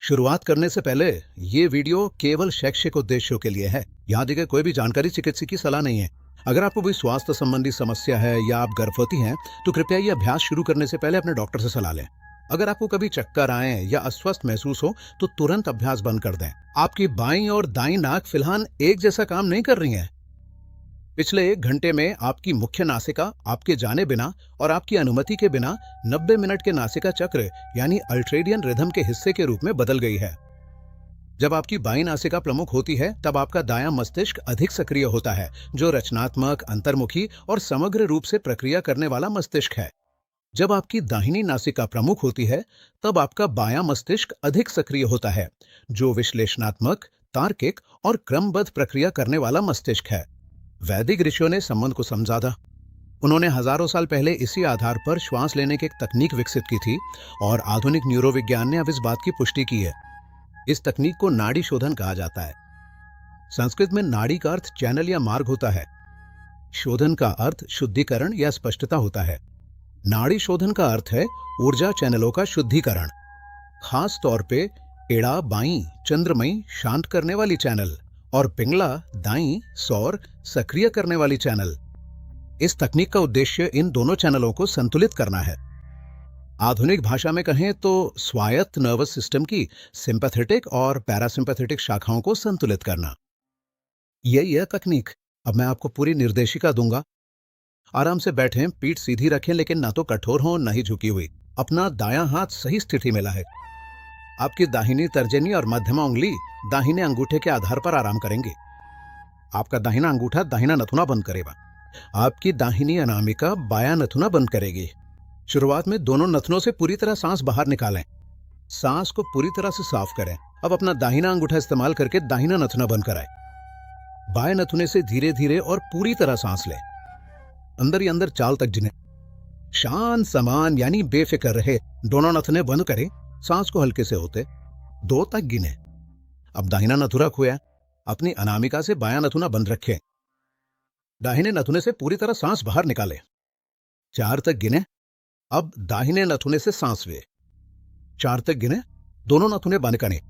शुरुआत करने से पहले ये वीडियो केवल शैक्षिक उद्देश्यों के लिए है। यहाँ दी गई कोई भी जानकारी चिकित्सक की सलाह नहीं है। अगर आपको कोई स्वास्थ्य संबंधी समस्या है या आप गर्भवती हैं तो कृपया ये अभ्यास शुरू करने से पहले अपने डॉक्टर से सलाह लें। अगर आपको कभी चक्कर आए या अस्वस्थ महसूस हो तो तुरंत अभ्यास बंद कर दें। आपकी बाईं और दाईं नाक फिलहाल एक जैसा काम नहीं कर रही है। पिछले 1 घंटे में आपकी मुख्य नासिका आपके जाने बिना और आपकी अनुमति के बिना 90 मिनट के नासिका चक्र यानी अल्ट्रेडियन रिदम के हिस्से के रूप में बदल गई है। जब आपकी बाईं नासिका प्रमुख होती है तब आपका दायां मस्तिष्क अधिक सक्रिय होता है, जो रचनात्मक, अंतर्मुखी और समग्र रूप से प्रक्रिया करने वाला मस्तिष्क है। जब आपकी दाहिनी नासिका प्रमुख होती है तब आपका बायां मस्तिष्क अधिक सक्रिय होता है, जो विश्लेषणात्मक, तार्किक और क्रमबद्ध प्रक्रिया करने वाला मस्तिष्क है। वैदिक ऋषियों ने संबंध को समझा था। उन्होंने हजारों साल पहले इसी आधार पर श्वास लेने की एक तकनीक विकसित की थी और आधुनिक न्यूरोविज्ञान ने अब इस बात की पुष्टि की है। इस तकनीक को नाड़ी शोधन कहा जाता है। संस्कृत में नाड़ी का अर्थ चैनल या मार्ग होता है। शोधन का अर्थ शुद्धिकरण या स्पष्टता होता है। नाड़ी शोधन का अर्थ है ऊर्जा चैनलों का शुद्धिकरण, खास तौर पे एड़ा बाईं चंद्रमयी शांत करने वाली चैनल और पिंगला दाईं सौर सक्रिय करने वाली चैनल। इस तकनीक का उद्देश्य इन दोनों चैनलों को संतुलित करना है। आधुनिक भाषा में कहें तो स्वायत्त नर्वस सिस्टम की सिंपैथेटिक और पैरासिम्पैथेटिक शाखाओं को संतुलित करना। यही है तकनीक। अब मैं आपको पूरी निर्देशिका दूंगा। आराम से बैठें, पीठ सीधी रखें, लेकिन ना तो कठोर हो न ही झुकी हुई। अपना दायां हाथ सही स्थिति में लाएं। आपकी दाहिनी तर्जनी और मध्यमा उंगली दाहिने अंगूठे के आधार पर आराम करेंगे। आपका दाहिना अंगूठा दाहिना नथुना बंद करेगा। आपकी दाहिनी अनामिका बायां नथुना बंद करेगी। शुरुआत में दोनों नथुनों से पूरी तरह सांस बाहर निकालें। सांस को पूरी तरह से साफ करें। अब अपना दाहिना अंगूठा इस्तेमाल करके दाहिना नथुना बंद कराएं। बाएं नथुने से धीरे धीरे और पूरी तरह सांस लें। अंदर ही अंदर चाल तक गिनें। शांत समान यानी बेफिक्र रहे। दोनों नथुने बंद करें। सांस को हल्के से होते 2 तक गिने। अब दाहिना नथुना खोया। अपनी अनामिका से बायां नथुना बंद रखें। दाहिने नथुने से पूरी तरह सांस बाहर निकालें। 4 तक गिने। अब दाहिने नथुने से सांस वे। 4 तक गिने। दोनों नथुने बंद करें।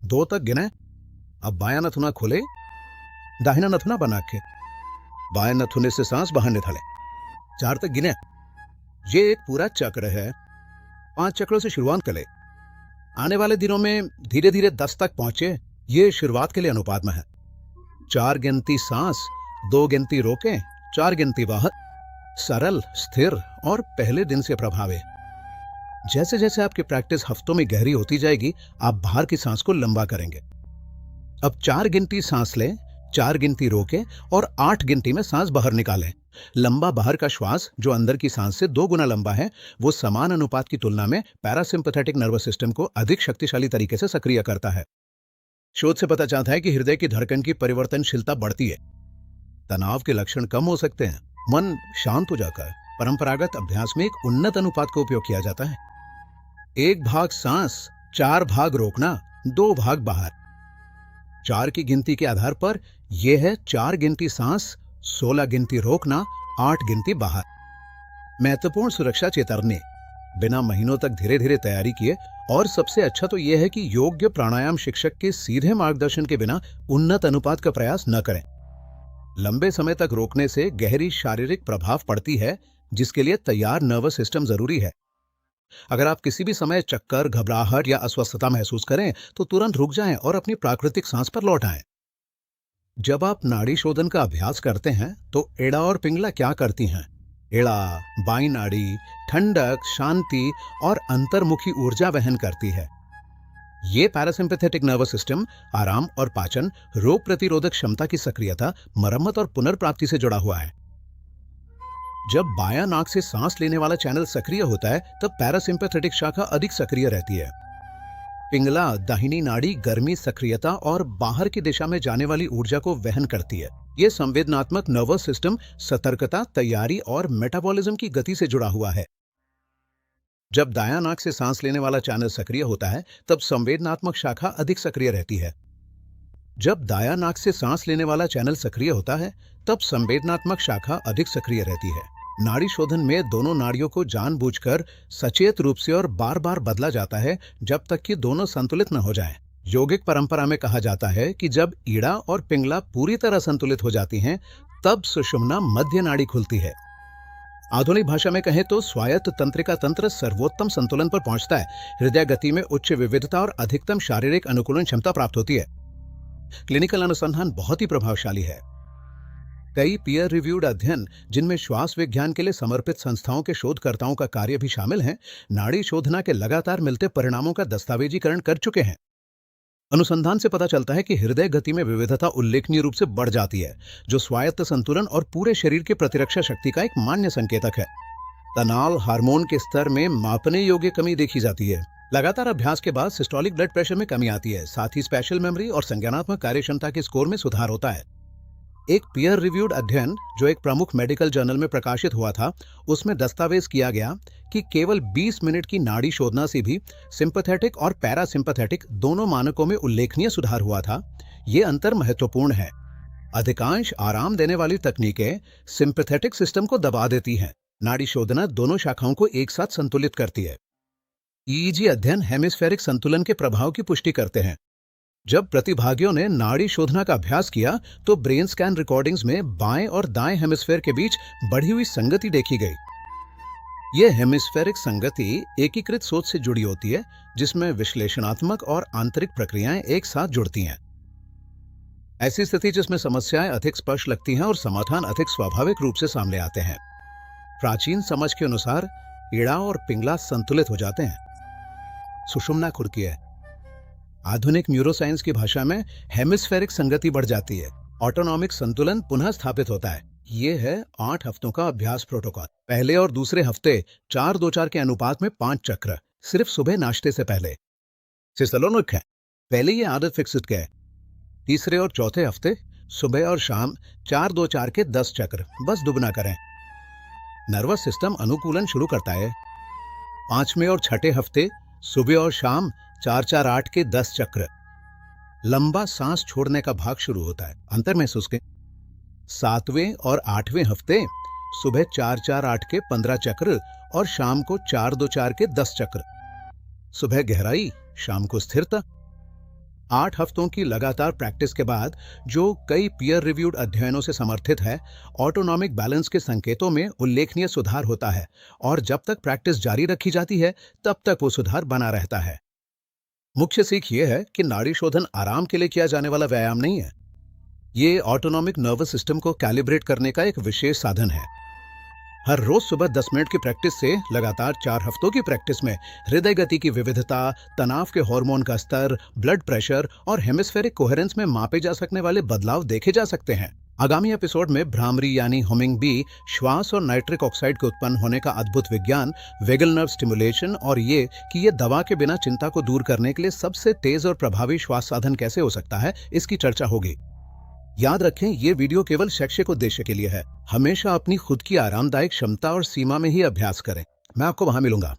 2 तक गिने। अब बायां नथुना खोले, दाहिना नथुना बंद रखें। बाएं नथुने से सांस बाहर निकालें। 4 तक गिने। ये एक पूरा चक्र है। 5 चक्रों से शुरुआत करें। आने वाले दिनों में धीरे धीरे 10 तक पहुंचे। ये शुरुआत के लिए अनुपात में है। 4 गिनती सांस, 2 गिनती रोकें, 4 गिनती बाहर। सरल, स्थिर और पहले दिन से प्रभावी। जैसे जैसे आपकी प्रैक्टिस हफ्तों में गहरी होती जाएगी, आप बाहर की सांस को लंबा करेंगे। अब 4 गिनती सांस लें, 4 गिनती रोकें और 8 गिनती में सांस बाहर निकालें। लंबा बाहर का श्वास, जो अंदर की सांस से 2 गुना लंबा है, वो समान अनुपात की तुलना में पैरासिम्पैथेटिक नर्वस सिस्टम को अधिक शक्तिशाली तरीके से सक्रिय करता है। शोध से पता चलता है कि हृदय की धड़कन की परिवर्तनशीलता बढ़ती है। तनाव के लक्षण कम हो सकते हैं। मन शांत हो जाता है। परंपरागत अभ्यास में एक उन्नत अनुपात का उपयोग किया जाता है। 1 भाग सांस, 4 भाग रोकना, 2 भाग बाहर। 4 की गिनती के आधार पर यह है 4 गिनती सांस, 16 गिनती रोकना, 8 गिनती बाहर। महत्वपूर्ण सुरक्षा चेतावनी। बिना महीनों तक धीरे धीरे तैयारी किए, और सबसे अच्छा तो यह है कि योग्य प्राणायाम शिक्षक के सीधे मार्गदर्शन के बिना उन्नत अनुपात का प्रयास न करें। लंबे समय तक रोकने से गहरी शारीरिक प्रभाव पड़ती है, जिसके लिए तैयार नर्वस सिस्टम जरूरी है। अगर आप किसी भी समय चक्कर, घबराहट या अस्वस्थता महसूस करें तो तुरंत रुक जाएं और अपनी प्राकृतिक सांस पर लौट आएं। जब आप नाड़ी शोधन का अभ्यास करते हैं तो एड़ा और पिंगला क्या करती हैं? एड़ा बाईं नाड़ी ठंडक, शांति और अंतर्मुखी ऊर्जा वहन करती है। ये पैरासिम्पैथेटिक नर्वस सिस्टम आराम और पाचन, रोग प्रतिरोधक क्षमता की सक्रियता, मरम्मत और पुनर्प्राप्ति से जुड़ा हुआ है। जब बायां नाक से सांस लेने वाला चैनल सक्रिय होता है तब पैरासिम्पैथेटिक शाखा अधिक सक्रिय रहती है। पिंगला दाहिनी नाड़ी गर्मी, सक्रियता और बाहर की दिशा में जाने वाली ऊर्जा को वहन करती है। यह संवेदनात्मक नर्वस सिस्टम सतर्कता, तैयारी और मेटाबॉलिज्म की गति से जुड़ा हुआ है। जब दायां नाक से सांस लेने वाला चैनल सक्रिय होता है तब संवेदनात्मक शाखा अधिक सक्रिय रहती है। जब दायां नाक से सांस लेने वाला चैनल सक्रिय होता है तब संवेदनात्मक शाखा अधिक सक्रिय रहती है। नाड़ी शोधन में दोनों नाड़ियों को जानबूझकर सचेत रूप से और बार बार बदला जाता है जब तक कि दोनों संतुलित न हो जाएं। योगिक परंपरा में कहा जाता है कि जब ईड़ा और पिंगला पूरी तरह संतुलित हो जाती हैं, तब सुषुम्ना मध्य नाड़ी खुलती है। आधुनिक भाषा में कहें तो स्वायत्त तंत्रिका तंत्र सर्वोत्तम संतुलन पर पहुंचता है। हृदय गति में उच्च विविधता और अधिकतम शारीरिक अनुकूलन क्षमता प्राप्त होती है। क्लिनिकल अनुसंधान बहुत ही प्रभावशाली है। कई पीयर रिव्यूड अध्ययन, जिनमें श्वास विज्ञान के लिए समर्पित संस्थाओं के शोधकर्ताओं का कार्य भी शामिल है, नाड़ी शोधना के लगातार मिलते परिणामों का दस्तावेजीकरण कर चुके हैं। अनुसंधान से पता चलता है कि हृदय गति में विविधता उल्लेखनीय रूप से बढ़ जाती है, जो स्वायत्त संतुलन और पूरे शरीर की प्रतिरक्षा शक्ति का एक मान्य संकेतक है। तनाव हार्मोन के स्तर में मापने योग्य कमी देखी जाती है। लगातार अभ्यास के बाद सिस्टोलिक ब्लड प्रेशर में कमी आती है। साथ ही स्पेशल मेमोरी और संज्ञानात्मक कार्यक्षमता के स्कोर में सुधार होता है। एक पीयर रिव्यूड अध्ययन जो एक प्रमुख मेडिकल जर्नल में प्रकाशित हुआ था, उसमें दस्तावेज किया गया कि केवल 20 मिनट की नाड़ी शोधना से भी सिंपैथेटिक और पैरासिम्पैथेटिक दोनों मानकों में उल्लेखनीय सुधार हुआ था। ये अंतर महत्वपूर्ण है। अधिकांश आराम देने वाली तकनीकें सिंपैथेटिक सिस्टम को दबा देती हैं। नाड़ी शोधना दोनों शाखाओं को एक साथ संतुलित करती है। ईईजी अध्ययन हेमिस्फेरिक संतुलन के प्रभाव की पुष्टि करते हैं। जब प्रतिभागियों ने नाड़ी शोधना का अभ्यास किया तो ब्रेन स्कैन रिकॉर्डिंग्स में बाएं और दाएं हेमिस्फेयर के बीच बढ़ी हुई संगति देखी गई। यह हेमिस्फेरिक संगति एकीकृत सोच से जुड़ी होती है, जिसमें विश्लेषणात्मक और आंतरिक प्रक्रियाएं एक साथ जुड़ती हैं। ऐसी स्थिति जिसमें समस्याएं अधिक स्पष्ट लगती हैं और समाधान अधिक स्वाभाविक रूप से सामने आते हैं। प्राचीन समझ के अनुसार ईड़ा और पिंगला संतुलित हो जाते हैं, सुषुम्ना खुलती है। आधुनिक न्यूरोसाइंस की भाषा में हेमिस्फेरिक संगति बढ़ जाती है, ऑटोनॉमिक संतुलन पुनः स्थापित होता है। ये है 8 हफ्तों का अभ्यास प्रोटोकॉल। पहले और दूसरे हफ्ते 4-2-4 के अनुपात में 5 चक्र, सिर्फ सुबह नाश्ते से पहले। सिसलोनिक है, पहले ये आदत विकसित किया है। तीसरे और चौथे हफ्ते सुबह और शाम 4-2-4 के 10 चक्र, बस दुगना करें। नर्वस सिस्टम अनुकूलन शुरू करता है। 5वें और 6ठे हफ्ते सुबह और शाम 4-4-8 के 10 चक्र, लंबा सांस छोड़ने का भाग शुरू होता है, अंतर महसूस के। 7वें और 8वें हफ्ते सुबह 4-4-8 के 15 चक्र और शाम को 4-2-4 के 10 चक्र। सुबह गहराई, शाम को स्थिरता। 8 हफ्तों की लगातार प्रैक्टिस के बाद, जो कई पीयर रिव्यूड अध्ययनों से समर्थित है, ऑटोनॉमिक बैलेंस के संकेतों में उल्लेखनीय सुधार होता है और जब तक प्रैक्टिस जारी रखी जाती है तब तक वो सुधार बना रहता है। मुख्य सीख ये है कि नाड़ी शोधन आराम के लिए किया जाने वाला व्यायाम नहीं है। ये ऑटोनॉमिक नर्वस सिस्टम को कैलिब्रेट करने का एक विशेष साधन है। हर रोज सुबह 10 मिनट की प्रैक्टिस से लगातार 4 हफ्तों की प्रैक्टिस में हृदय गति की विविधता, तनाव के हार्मोन का स्तर, ब्लड प्रेशर और हेमिस्फेरिक कोहेरेंस में मापे जा सकने वाले बदलाव देखे जा सकते हैं। आगामी एपिसोड में भ्रामरी यानी हुमिंग बी, श्वास और नाइट्रिक ऑक्साइड के उत्पन्न होने का अद्भुत विज्ञान, वेगल नर्व स्टिमुलेशन और ये कि ये दवा के बिना चिंता को दूर करने के लिए सबसे तेज और प्रभावी श्वास साधन कैसे हो सकता है, इसकी चर्चा होगी। याद रखें, ये वीडियो केवल शैक्षिक उद्देश्य के लिए है। हमेशा अपनी खुद की आरामदायक क्षमता और सीमा में ही अभ्यास करें। मैं आपको वहां मिलूंगा।